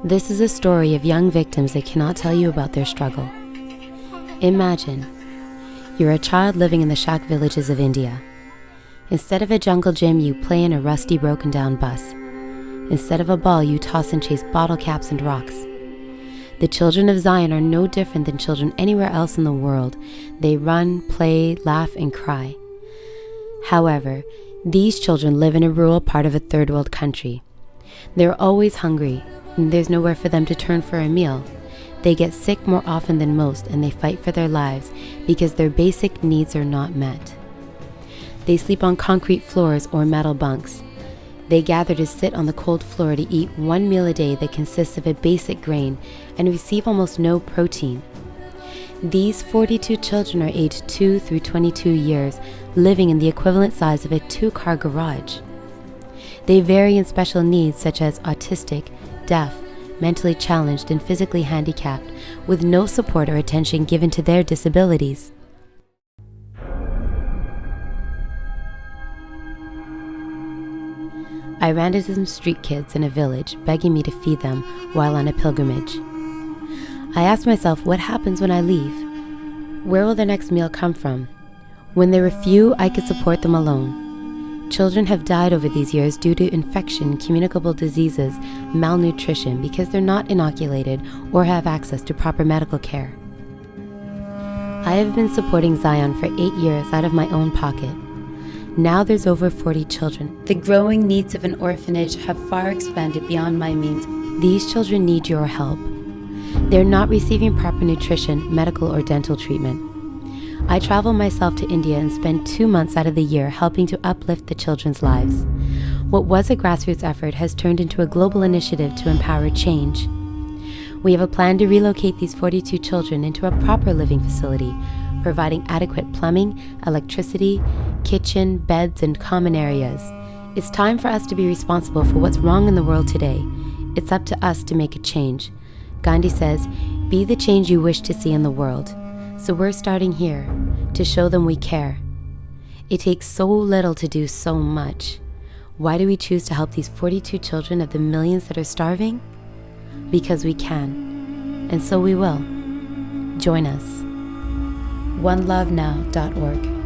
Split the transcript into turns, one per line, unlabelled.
This is a story of young victims that cannot tell you about their struggle. Imagine, you're a child living in the shack villages of India. Instead of a jungle gym, you play in a rusty, broken down bus. Instead of a ball, you toss and chase bottle caps and rocks. The children of Zion are no different than children anywhere else in the world. They run, play, laugh, and cry. However, these children live in a rural part of a third world country. They're always hungry, and there's nowhere for them to turn for a meal. They get sick more often than most, and they fight for their lives because their basic needs are not met. They sleep on concrete floors or metal bunks. They gather to sit on the cold floor to eat one meal a day that consists of a basic grain and receive almost no protein. These 42 children are aged 2 through 22 years, living in the equivalent size of a 2-car garage. They vary in special needs such as autistic, deaf, mentally challenged, and physically handicapped, with no support or attention given to their disabilities. I ran into some street kids in a village begging me to feed them while on a pilgrimage. I asked myself, what happens when I leave? Where will their next meal come from? When there were few, I could support them alone. Children have died over these years due to infection, communicable diseases, malnutrition, because they're not inoculated or have access to proper medical care. I have been supporting Zion for 8 years out of my own pocket. Now there's over 40 children. The growing needs of an orphanage have far expanded beyond my means. These children need your help. They're not receiving proper nutrition, medical, or dental treatment. I travel myself to India and spend 2 months out of the year helping to uplift the children's lives. What was a grassroots effort has turned into a global initiative to empower change. We have a plan to relocate these 42 children into a proper living facility, providing adequate plumbing, electricity, kitchen, beds, and common areas. It's time for us to be responsible for what's wrong in the world today. It's up to us to make a change. Gandhi says, "Be the change you wish to see in the world." So we're starting here, to show them we care. It takes so little to do so much. Why do we choose to help these 42 children of the millions that are starving? Because we can, and so we will. Join us. OneLoveNow.org